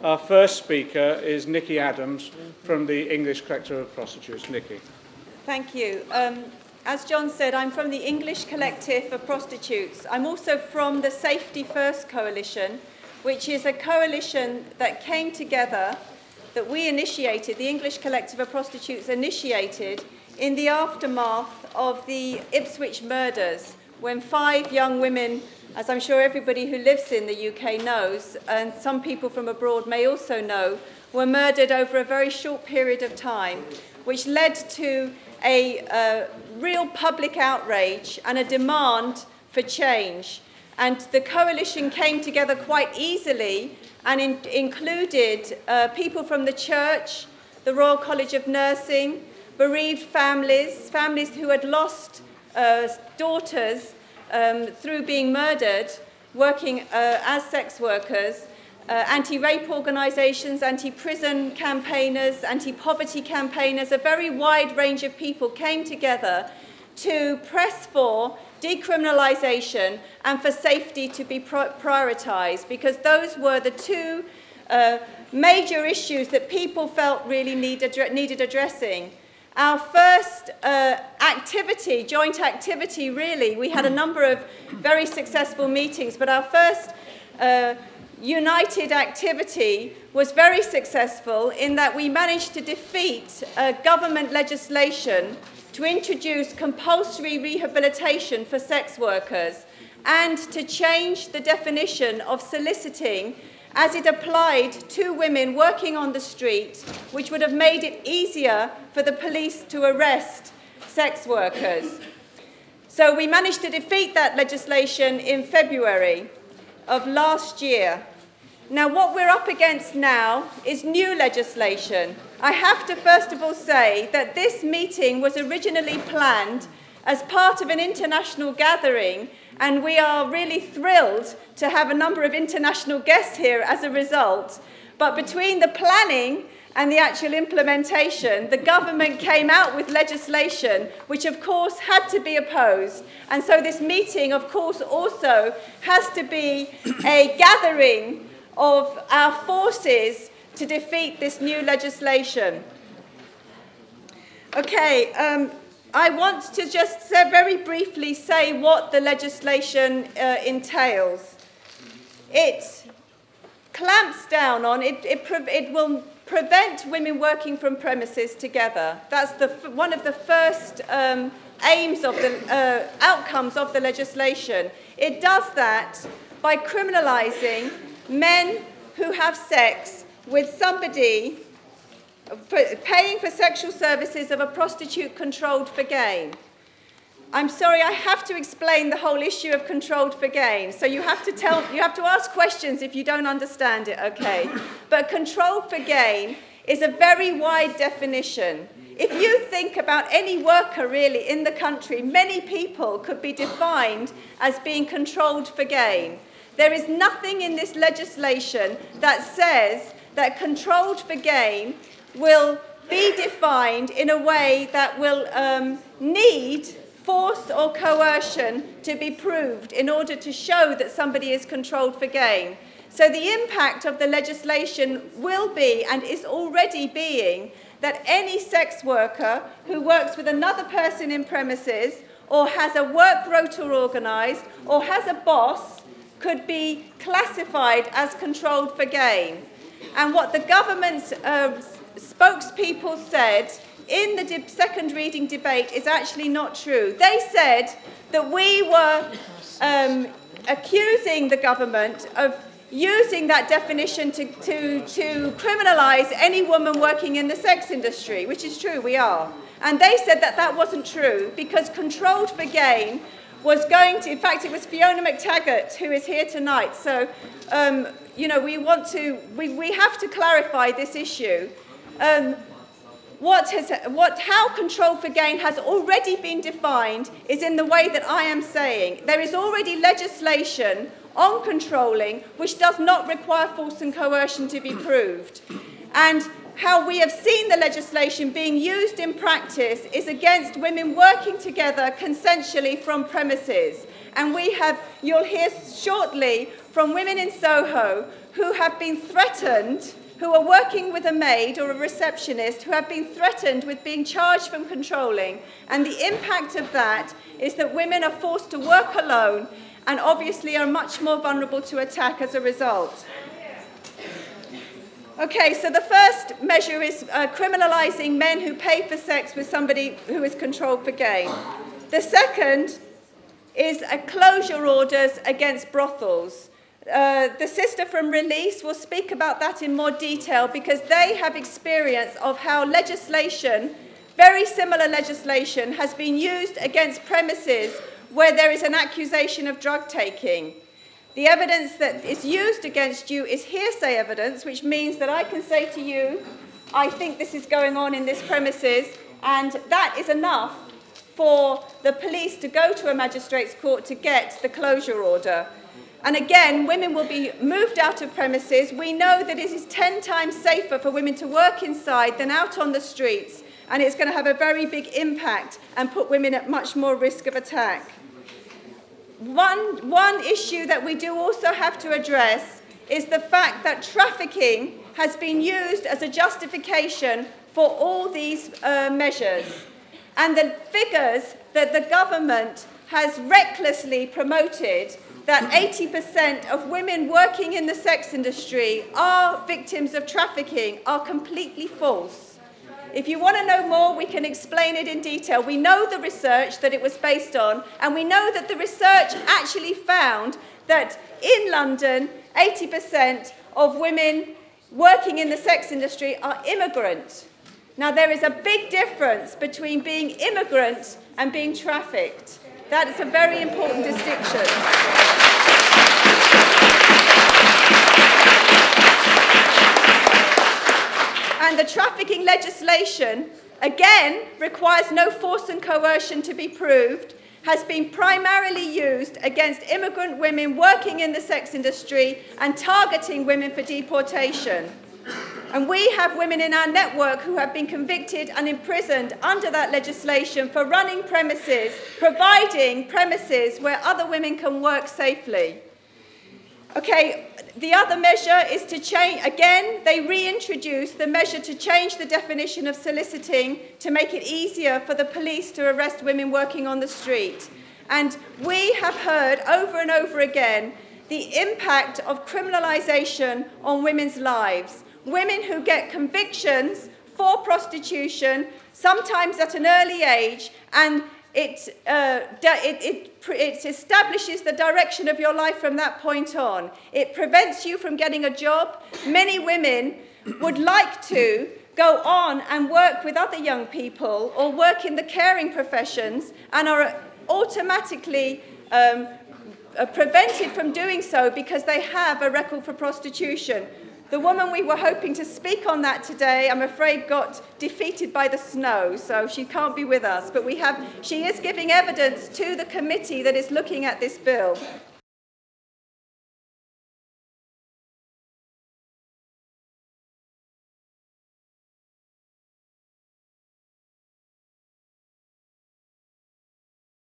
Our first speaker is Niki Adams from the English Collective of Prostitutes. Niki. Thank you. As John said, I'm from the English Collective of Prostitutes. I'm also from the Safety First Coalition, which is a coalition that came together, that we initiated, the English Collective of Prostitutes initiated in the aftermath of the Ipswich murders, when 5 young women, as I'm sure everybody who lives in the UK knows, and some people from abroad may also know, were murdered over a very short period of time, which led to a real public outrage and a demand for change. And the coalition came together quite easily and included people from the church, the Royal College of Nursing, bereaved families, families who had lost daughters through being murdered, working as sex workers, anti-rape organisations, anti-prison campaigners, anti-poverty campaigners, a very wide range of people came together to press for decriminalisation and for safety to be prioritised, because those were the 2 major issues that people felt really needed addressing. Our first activity, joint activity really, we had a number of very successful meetings, but our first united activity was very successful in that we managed to defeat government legislation to introduce compulsory rehabilitation for sex workers and to change the definition of soliciting as it applied to women working on the street, which would have made it easier for the police to arrest sex workers. So we managed to defeat that legislation in February of last year. Now, what we're up against now is new legislation. I have to first of all say that this meeting was originally planned as part of an international gathering, and we are really thrilled to have a number of international guests here as a result. But between the planning and the actual implementation, the government came out with legislation which of course had to be opposed. And so this meeting of course also has to be a gathering of our forces to defeat this new legislation. Okay, I want to just very briefly say what the legislation entails. It clamps down on, it will prevent women working from premises together. That's one of the first aims of the outcomes of the legislation. It does that by criminalising men who have sex with somebody, paying for sexual services of a prostitute controlled for gain. I'm sorry, I have to explain the whole issue of controlled for gain. So you have to ask questions if you don't understand it, okay? But controlled for gain is a very wide definition. If you think about any worker really in the country, many people could be defined as being controlled for gain. There is nothing in this legislation that says that controlled for gain will be defined in a way that will need force or coercion to be proved in order to show that somebody is controlled for gain. So the impact of the legislation will be, and is already being, that any sex worker who works with another person in premises or has a work rota organised or has a boss could be classified as controlled for gain. And what the government's spokespeople said in the second reading debate is actually not true. They said that we were accusing the government of using that definition to criminalise any woman working in the sex industry, which is true, we are. And they said that that wasn't true because controlled for gain was going to, in fact, it was Fiona McTaggart who is here tonight. So, you know, we have to clarify this issue. How controlled for gain has already been defined is in the way that I am saying. There is already legislation on controlling which does not require force and coercion to be proved. And how we have seen the legislation being used in practice is against women working together consensually from premises. And you'll hear shortly from women in Soho who have been threatened, who are working with a maid or a receptionist, who have been threatened with being charged from controlling. And the impact of that is that women are forced to work alone and obviously are much more vulnerable to attack as a result. Okay, so the first measure is criminalising men who pay for sex with somebody who is controlled for gain. The second is closure orders against brothels. The sister from Release will speak about that in more detail because they have experience of how legislation, very similar legislation, has been used against premises where there is an accusation of drug taking. The evidence that is used against you is hearsay evidence, which means that I can say to you, I think this is going on in this premises, and that is enough for the police to go to a magistrate's court to get the closure order. And again, women will be moved out of premises. We know that it is 10 times safer for women to work inside than out on the streets, and it's going to have a very big impact and put women at much more risk of attack. One issue that we do also have to address is the fact that trafficking has been used as a justification for all these measures. And the figures that the government has recklessly promoted, that 80% of women working in the sex industry are victims of trafficking, are completely false. If you want to know more, we can explain it in detail. We know the research that it was based on, and we know that the research actually found that in London, 80% of women working in the sex industry are immigrant. Now, there is a big difference between being immigrant and being trafficked. That is a very important distinction. And the trafficking legislation, again, requires no force and coercion to be proved, has been primarily used against immigrant women working in the sex industry and targeting women for deportation. And we have women in our network who have been convicted and imprisoned under that legislation for running premises, providing premises where other women can work safely. Okay, the other measure is to change, again, they reintroduce the measure to change the definition of soliciting to make it easier for the police to arrest women working on the street. And we have heard over and over again the impact of criminalisation on women's lives. Women who get convictions for prostitution, sometimes at an early age, and it establishes the direction of your life from that point on. It prevents you from getting a job. Many women would like to go on and work with other young people or work in the caring professions and are automatically prevented from doing so because they have a record for prostitution. The woman we were hoping to speak on that today, I'm afraid, got defeated by the snow, so she can't be with us. But she is giving evidence to the committee that is looking at this bill.